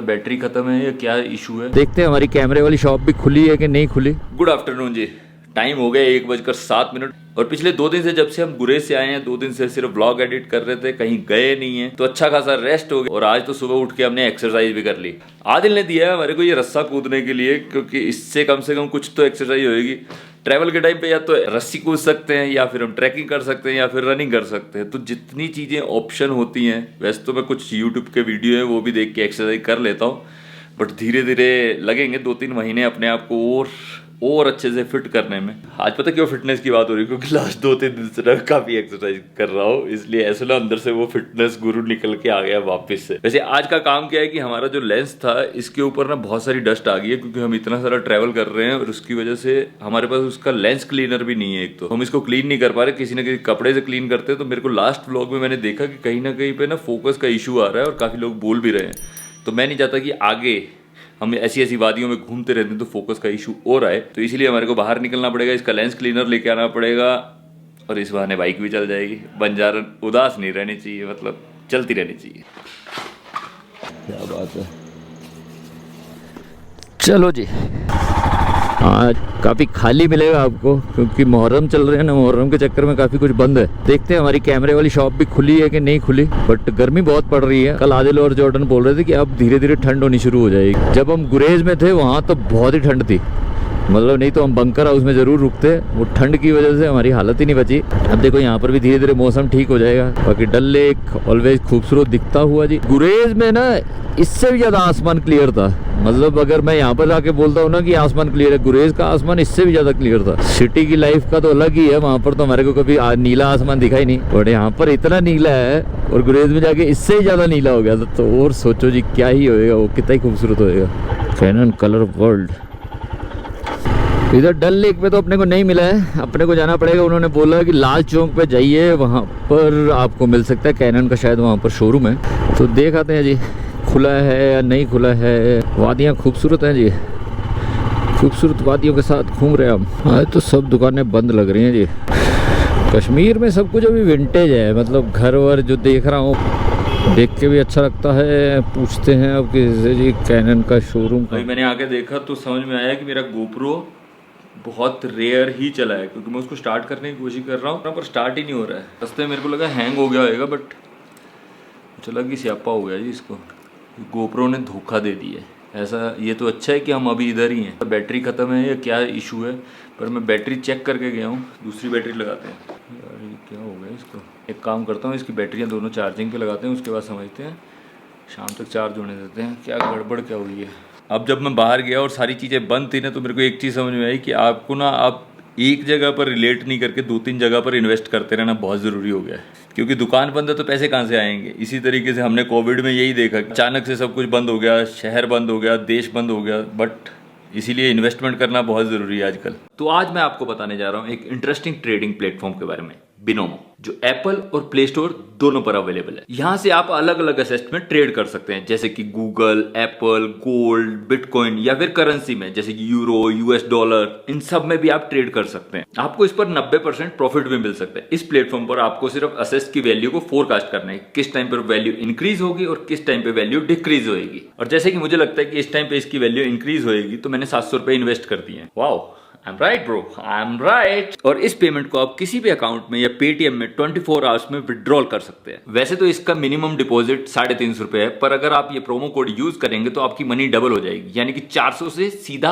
Battery खत्म है या क्या इशू है? देखते हैं हमारी कैमरे वाली शॉप भी खुली है कि नहीं खुली। गुड आफ्टरनून जी, टाइम हो गया 1:07 और पिछले 2 दिन से जब से हम गुरेज से आए हैं 2 दिन से सिर्फ व्लॉग एडिट कर रहे थे, कहीं गए नहीं है, तो अच्छा खासा रेस्ट हो गया। और आज तो सुबह उठ के हमने एक्सरसाइज भी कर ली। आदिल ने दिया है हमारे को ये रस्सा कूदने के लिए, क्योंकि इससे कम से कम कुछ तो एक्सरसाइज होगी। ट्रैवल के टाइम पे या तो रस्सी कूद सकते हैं या फिर हम ट्रैकिंग कर सकते हैं या फिर रनिंग कर सकते हैं। तो जितनी चीज़ें ऑप्शन होती हैं, वैसे तो मैं कुछ यूट्यूब के वीडियो है वो भी देख के एक्सरसाइज कर लेता हूँ, बट धीरे धीरे लगेंगे 2-3 महीने अपने आप को और अच्छे से फिट करने में। आज पता क्यों फिटनेस की बात हो रही है, क्योंकि लास्ट 2-3 दिन से मैं काफ़ी एक्सरसाइज कर रहा हूँ, इसलिए ऐसे ना अंदर से वो फिटनेस गुरु निकल के आ गया वापस से। वैसे आज का काम क्या है कि हमारा जो लेंस था इसके ऊपर ना बहुत सारी डस्ट आ गई है, क्योंकि हम इतना सारा ट्रैवल कर रहे हैं और उसकी वजह से हमारे पास उसका लेंस क्लीनर भी नहीं है। एक तो हम इसको क्लीन नहीं कर पा रहे, किसी न किसी कपड़े से क्लीन करते हैं। तो मेरे को लास्ट व्लॉग में मैंने देखा कि कहीं ना कहीं पे ना फोकस का इशू आ रहा है और काफ़ी लोग बोल भी रहे हैं। तो मैं नहीं चाहता कि आगे हम ऐसी वादियों में घूमते रहते हैं तो फोकस का इशू हो रहा है, तो इसीलिए हमारे को बाहर निकलना पड़ेगा, इसका लेंस क्लीनर लेके आना पड़ेगा और इस बहाने बाइक भी चल जाएगी। बंजारा उदास नहीं रहनी चाहिए, मतलब चलती रहनी चाहिए। क्या बात है। चलो जी, आज काफ़ी खाली मिलेगा आपको, क्योंकि मुहर्रम चल रहे हैं ना, मुहर्रम के चक्कर में काफ़ी कुछ बंद है। देखते हैं हमारी कैमरे वाली शॉप भी खुली है कि नहीं खुली, बट गर्मी बहुत पड़ रही है। कल आदिल और जॉर्डन बोल रहे थे कि अब धीरे धीरे ठंड होनी शुरू हो जाएगी। जब हम गुरेज में थे वहाँ तो बहुत ही ठंड थी, मतलब नहीं तो हम बंकर हाउस में ज़रूर रुकते, वो ठंड की वजह से हमारी हालत ही नहीं बची। अब देखो यहाँ पर भी धीरे धीरे मौसम ठीक हो जाएगा। बाकी डल लेक ऑलवेज खूबसूरत दिखता हुआ जी। गुरेज में ना इससे भी ज़्यादा आसमान क्लियर था, मतलब अगर मैं यहाँ पर आके बोलता हूँ ना कि आसमान क्लियर है, गुरेज का आसमान इससे भी ज़्यादा क्लियर था। सिटी की लाइफ का तो अलग ही है, वहाँ पर तो हमारे को कभी नीला आसमान दिखा ही नहीं, बट यहाँ पर इतना नीला है और गुरेज में जाके इससे ही ज़्यादा नीला हो गया था। तो और सोचो जी क्या ही होएगा, वो कितना ही खूबसूरत होएगा। Canon colour world. इधर डल लेक पे तो अपने को नहीं मिला है, अपने को जाना पड़ेगा। उन्होंने बोला कि लाल चौक पे जाइए, वहाँ पर आपको मिल सकता है कैनन का, शायद वहाँ पर शोरूम है। तो देख आते हैं जी खुला है या नहीं खुला है। वादियाँ खूबसूरत हैं जी, खूबसूरत वादियों के साथ घूम रहे हैं हम। आज तो सब दुकानें बंद लग रही हैं जी। कश्मीर में सब कुछ अभी विंटेज है, मतलब घर वर जो देख रहा हूँ देख के भी अच्छा लगता है। पूछते हैं अब किसी जी कैनन का शोरूम। अभी मैंने आके देखा तो समझ में आया कि मेरा गोप्रो बहुत रेयर ही चला है, क्योंकि मैं उसको स्टार्ट करने की कोशिश कर रहा हूँ पर स्टार्ट ही नहीं हो रहा है। रास्ते में मेरे को लगा हैंग हो गया होगा, बट चला कि स्यापा हो गया जी इसको, गोप्रो ने धोखा दे दिया है। ऐसा ये तो अच्छा है कि हम अभी इधर ही हैं। बैटरी ख़त्म है या क्या इशू है, पर मैं बैटरी चेक करके गया हूँ, दूसरी बैटरी लगाते हैं। यार ये क्या हो गया इसको। एक काम करता हूँ, इसकी बैटरियाँ दोनों चार्जिंग पे लगाते हैं, उसके बाद समझते हैं, शाम तक चार्ज होने देते हैं। क्या गड़बड़ क्या हुई है। अब जब मैं बाहर गया और सारी चीज़ें बंद थी ना, तो मेरे को एक चीज़ समझ में आई कि आपको ना आप एक जगह पर रिलेट नहीं करके 2-3 जगह पर इन्वेस्ट करते रहना बहुत ज़रूरी हो गया है, क्योंकि दुकान बंद है तो पैसे कहाँ से आएंगे। इसी तरीके से हमने कोविड में यही देखा, अचानक से सब कुछ बंद हो गया, शहर बंद हो गया, देश बंद हो गया, बट इसीलिए इन्वेस्टमेंट करना बहुत ज़रूरी है आजकल। तो आज मैं आपको बताने जा रहा हूँ एक इंटरेस्टिंग ट्रेडिंग प्लेटफॉर्म के बारे में, बिनोमो, जो एप्पल और प्ले स्टोर दोनों पर अवेलेबल है। यहाँ से आप अलग अलग एसेट्स में ट्रेड कर सकते हैं, जैसे कि गूगल, एप्पल, गोल्ड, बिटकॉइन, या फिर करेंसी में जैसे कि यूरो, यूएस डॉलर, इन सब में भी आप ट्रेड कर सकते हैं। आपको इस पर 90% प्रॉफिट भी मिल सकता है। इस प्लेटफॉर्म पर आपको सिर्फ असेट्स की वैल्यू को फोरकास्ट करना है, किस टाइम पर वैल्यू इंक्रीज होगी और किस टाइम पे वैल्यू डिक्रीज होगी। और जैसे कि मुझे लगता है कि इस टाइम पे इसकी वैल्यू इंक्रीज होगी, तो मैंने 700 रुपए इन्वेस्ट कर दिए। Wow, I'm right bro, I'm right। और इस पेमेंट को आप किसी भी अकाउंट में या पेटीएम में 24 आवर्स में विड्रॉल कर सकते हैं। वैसे तो इसका मिनिमम डिपॉजिट 350 रुपए है, पर अगर आप ये प्रोमो कोड यूज करेंगे तो आपकी मनी डबल हो जाएगी, यानी कि 400 से सीधा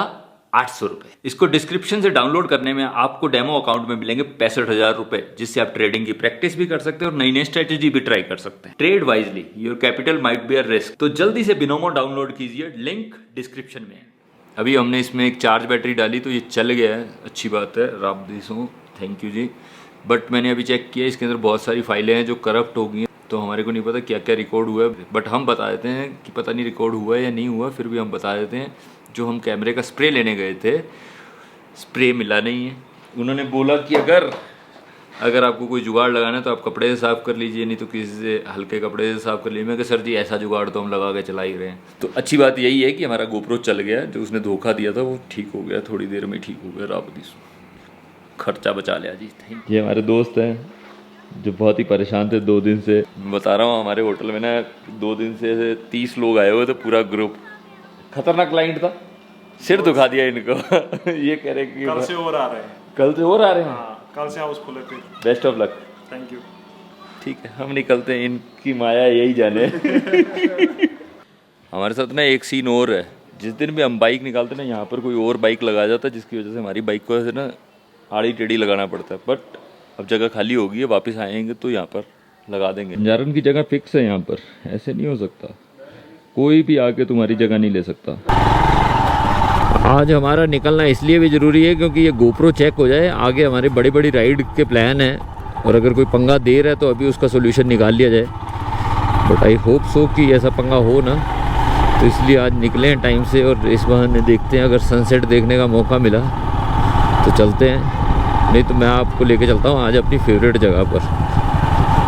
800 रुपए। इसको डिस्क्रिप्शन से डाउनलोड करने में आपको डेमो अकाउंट में मिलेंगे 65,000 रुपए, जिससे आप ट्रेडिंग की प्रैक्टिस भी कर सकते हैं और नई नई स्ट्रेटेजी भी ट्राई कर सकते हैं। Trade wisely, your capital might be a risk. तो जल्दी से बिनोमो डाउनलोड कीजिए, लिंक डिस्क्रिप्शन में है। अभी हमने इसमें एक चार्ज बैटरी डाली तो ये चल गया है, अच्छी बात है, राब दिसो, थैंक यू जी। बट मैंने अभी चेक किया, इसके अंदर बहुत सारी फाइलें हैं जो करप्ट हो गई हैं, तो हमारे को नहीं पता क्या क्या रिकॉर्ड हुआ है, बट हम बता देते हैं कि पता नहीं रिकॉर्ड हुआ है या नहीं हुआ, फिर भी हम बता देते हैं। जो हम कैमरे का स्प्रे लेने गए थे, स्प्रे मिला नहीं है। उन्होंने बोला कि अगर आपको कोई जुगाड़ लगाना है तो आप कपड़े से साफ़ कर लीजिए, नहीं तो किसी से हल्के कपड़े से साफ़ कर लीजिए। मैं कहा सर जी ऐसा जुगाड़ तो हम लगा के चला ही रहे हैं। तो अच्छी बात यही है कि हमारा गोप्रो चल गया, जो उसने धोखा दिया था वो ठीक हो गया, थोड़ी देर में ठीक हो गया। राबदीस खर्चा बचा लिया जी। ये हमारे दोस्त हैं, जो बहुत ही परेशान थे 2 दिन से। बता रहा हूँ हमारे होटल में ना 2 दिन से 30 लोग आए हुए थे, पूरा ग्रुप। खतरनाक क्लाइंट था, सिर दुखा दिया इनको। ये कह रहे कि कल से और आ रहे हैं। कल से और आ रहे हैं। हाँ, कल से हाउस खुले फिर। Best of luck. Thank you. ठीक है, हम निकलते हैं, इनकी माया यही जाने। हमारे साथ ना एक सीन और है, जिस दिन भी हम बाइक निकालते ना यहाँ पर कोई और बाइक लगा जाता है, जिसकी वजह से हमारी बाइक को ऐसे ना आड़ी टेढ़ी लगाना पड़ता है। बट अब जगह खाली होगी है, वापस आएंगे तो यहाँ पर लगा देंगे। बंजारन की जगह फिक्स है यहाँ पर, ऐसे नहीं हो सकता, कोई भी आके तुम्हारी जगह नहीं ले सकता। आज हमारा निकलना इसलिए भी ज़रूरी है क्योंकि ये गोप्रो चेक हो जाए, आगे हमारी बड़ी बड़ी राइड के प्लान है, और अगर कोई पंगा दे रहा है तो अभी उसका सोल्यूशन निकाल लिया जाए। बट आई होप सो कि ऐसा पंगा हो ना, तो इसलिए आज निकले हैं टाइम से, और इस बहाने देखते हैं अगर सनसेट देखने का मौका मिला तो चलते हैं, नहीं तो मैं आपको लेके चलता हूँ आज अपनी फेवरेट जगह पर।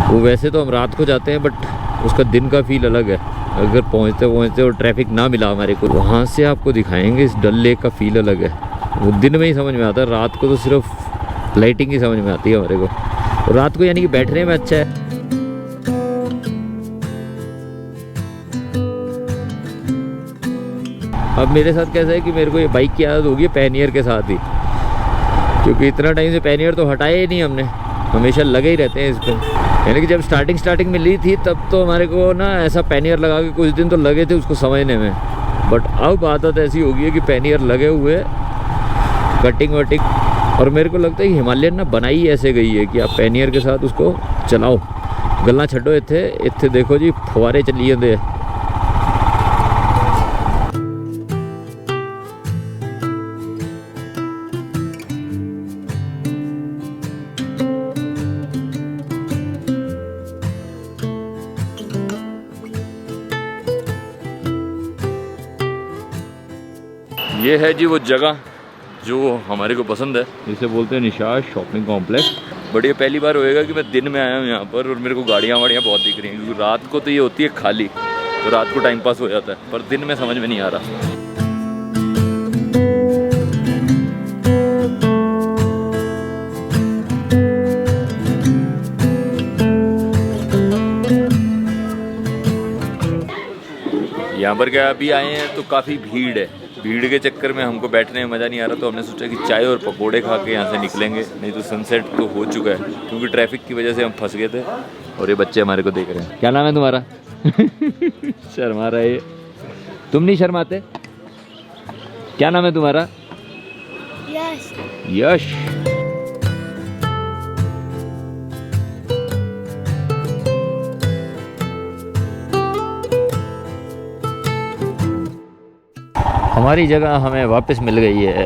वो वैसे तो हम रात को जाते हैं, बट उसका दिन का फील अलग है। अगर पहुँचते पहुँचते और ट्रैफिक ना मिला हमारे को, वहाँ से आपको दिखाएंगे इस डल लेक का फील अलग है। वो दिन में ही समझ में आता है, रात को तो सिर्फ लाइटिंग ही समझ में आती है हमारे को, और रात को यानी कि बैठने में अच्छा है। अब मेरे साथ कैसा है कि मेरे को ये बाइक की आदत होगी पैनियर के साथ ही, क्योंकि इतना टाइम से पैनियर तो हटाया ही नहीं हमने, हमेशा लगे ही रहते हैं इस पर। यानी कि जब स्टार्टिंग में ली थी तब तो हमारे को ना ऐसा पैनियर लगा के कुछ दिन तो लगे थे उसको समझने में, बट अब आदत ऐसी हो गई है कि पैनियर लगे हुए, कटिंग वटिंग। और मेरे को लगता है कि हिमालयन ना बनाई ऐसे गई है कि आप पैनियर के साथ उसको चलाओ। गल्ला छड्डो, इत्थे देखो जी फुहारे चली जाते हैं। ये है जी वो जगह जो हमारे को पसंद है, इसे बोलते हैं निशाद शॉपिंग कॉम्प्लेक्स। बट ये पहली बार होएगा कि मैं दिन में आया हूँ यहाँ पर, और मेरे को गाड़ियाँ वाड़ियाँ बहुत दिख रही हैं, क्योंकि रात को तो ये होती है खाली, तो रात को टाइम पास हो जाता है, पर दिन में समझ में नहीं आ रहा। यहाँ पर क्या अभी आए हैं तो काफ़ी भीड़ है, भीड़ के चक्कर में हमको बैठने में मज़ा नहीं आ रहा, तो हमने सोचा कि चाय और पकोड़े खा के यहाँ से निकलेंगे, नहीं तो सनसेट तो हो चुका है, क्योंकि ट्रैफिक की वजह से हम फंस गए थे। और ये बच्चे हमारे को देख रहे हैं। क्या नाम है तुम्हारा? शर्मा रहा है ये, तुम नहीं शर्माते? क्या नाम है तुम्हारा? यश। यश। हमारी जगह हमें वापस मिल गई है।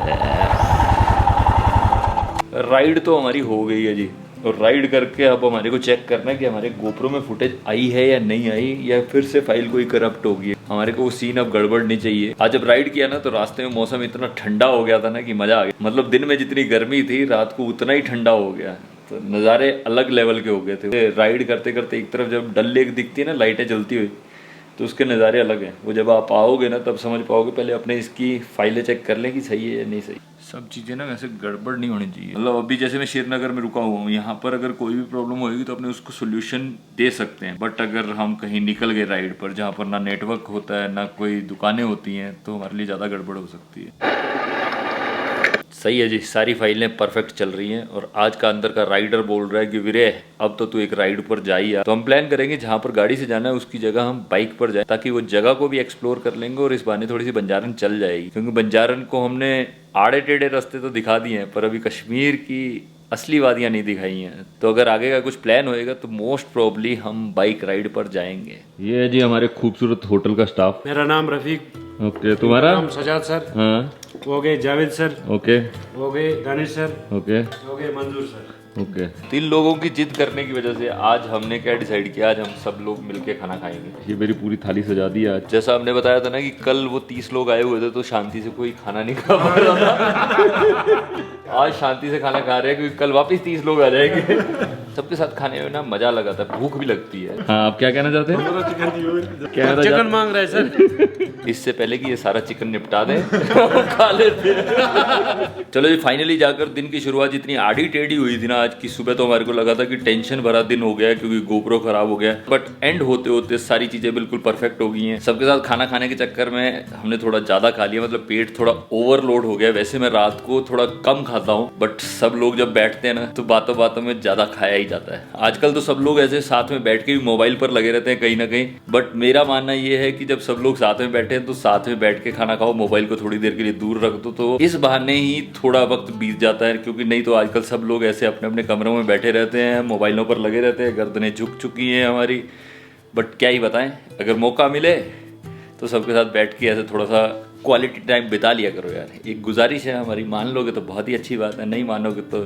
राइड तो हमारी हो गई है जी, और राइड करके अब हमारे को चेक करना है कि हमारे गोप्रो में फुटेज आई है या नहीं आई, या फिर से फाइल कोई करप्ट हो गई है। हमारे को वो सीन अब गड़बड़ नहीं चाहिए। आज जब राइड किया ना तो रास्ते में मौसम इतना ठंडा हो गया था ना कि मजा आ गया। मतलब दिन में जितनी गर्मी थी रात को उतना ही ठंडा हो गया, तो नज़ारे अलग लेवल के हो गए थे। राइड करते करते एक तरफ जब डल लेक दिखती है ना लाइटें जलती हुई, तो उसके नज़ारे अलग हैं। वो जब आप आओगे ना तब समझ पाओगे। पहले अपने इसकी फाइलें चेक कर लें कि सही है या नहीं सही। सब चीज़ें ना वैसे गड़बड़ नहीं होनी चाहिए। मतलब अभी जैसे मैं श्रीनगर में रुका हुआ हूँ, यहाँ पर अगर कोई भी प्रॉब्लम होगी तो अपने उसको सोल्यूशन दे सकते हैं। बट अगर हम कहीं निकल गए राइड पर जहाँ पर ना नेटवर्क होता है ना कोई दुकानें होती हैं, तो हमारे लिए ज़्यादा गड़बड़ हो सकती है। सही है जी, सारी फाइलें परफेक्ट चल रही हैं। और आज का अंदर का राइडर बोल रहा है कि वीरे अब तो तू एक राइड पर जा ही आ। तो हम प्लान करेंगे जहाँ पर गाड़ी से जाना है उसकी जगह हम बाइक पर जाए, ताकि वो जगह को भी एक्सप्लोर कर लेंगे और इस बहाने थोड़ी सी बंजारन चल जाएगी। क्योंकि बंजारन को हमने आड़े टेढ़े रास्ते तो दिखा दिए हैं, पर अभी कश्मीर की असली वादियाँ नहीं दिखाई हैं। तो अगर आगे का कुछ प्लान होएगा तो मोस्ट प्रोबेबली हम बाइक राइड पर जाएंगे। ये है जी हमारे खूबसूरत होटल का स्टाफ। मेरा नाम रफीक। ओके, तुम्हारा नाम सजाद सर। हाँ, हो गए जावेद सर। ओके, हो गए दानिश सर। ओके, हो गए मंजूर सर। ओके। 3 लोगों की जिद करने की वजह से आज हमने क्या डिसाइड किया, आज हम सब लोग मिलके खाना खाएंगे। ये मेरी पूरी थाली सजा दी आज। जैसा हमने बताया था ना कि कल वो 30 लोग आए हुए थे तो शांति से कोई खाना नहीं खा पा रहा था। आज शांति से खाना खा रहे हैं क्योंकि कल वापस 30 लोग आ जाएंगे। सबके साथ खाने में ना मजा लगाता है, भूख भी लगती है। हाँ, आप क्या कहना चाहते हैं? चिकन मांग रहे हैं सर। इससे पहले कि ये सारा चिकन निपटा दें खा लेते हैं। चलो जी, फाइनली जाकर दिन की शुरुआत इतनी आड़ी टेढ़ी हुई थी ना आज की सुबह, तो हमारे को लगा था कि टेंशन भरा दिन हो गया क्योंकि गोप्रो खराब हो गया, बट एंड होते होते सारी चीजें बिल्कुल परफेक्ट हो गई हैं। सबके साथ खाना खाने के चक्कर में हमने थोड़ा ज्यादा खा लिया, मतलब पेट थोड़ा ओवरलोड हो गया। वैसे मैं रात को थोड़ा कम खाता हूँ, बट सब लोग जब बैठते हैं ना तो बातों बातों में ज्यादा खाया ही जाता है। आजकल तो सब लोग ऐसे साथ में बैठ के भी मोबाइल पर लगे रहते हैं कहीं ना कहीं, बट मेरा मानना ये है कि जब सब लोग साथ में बैठे हैं तो साथ में बैठ के खाना खाओ, मोबाइल को थोड़ी देर के लिए दूर रख दो, तो इस बहाने ही थोड़ा वक्त बीत जाता है। क्योंकि नहीं तो आजकल सब लोग ऐसे अपने अपने कमरों में बैठे रहते हैं, मोबाइलों पर लगे रहते हैं, गर्दनें झुक चुकी हैं हमारी। बट क्या ही बताएं, अगर मौका मिले तो सबके साथ बैठ के ऐसे थोड़ा सा क्वालिटी टाइम बिता लिया करो यार। एक गुजारिश है हमारी, मान लोगे तो बहुत ही अच्छी बात है, नहीं मानोगे तो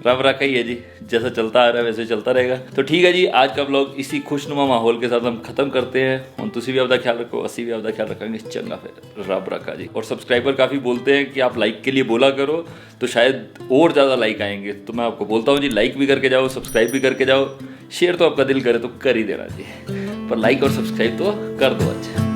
रब रखा ही है जी, जैसा चलता आ रहा है वैसे चलता रहेगा। तो ठीक है जी, आज का व्लॉग इसी खुशनुमा माहौल के साथ हम खत्म करते हैं। और तुसी भी आपका ख्याल रखो, असी भी आपका ख्याल रखेंगे, चंगा फिर रब रखा जी। और सब्सक्राइबर काफ़ी बोलते हैं कि आप लाइक के लिए बोला करो तो शायद और ज़्यादा लाइक आएंगे, तो मैं आपको बोलता हूँ जी, लाइक भी करके जाओ, सब्सक्राइब भी करके जाओ, शेयर तो आपका दिल करे तो कर ही देना जी, पर लाइक और सब्सक्राइब तो कर दो आज।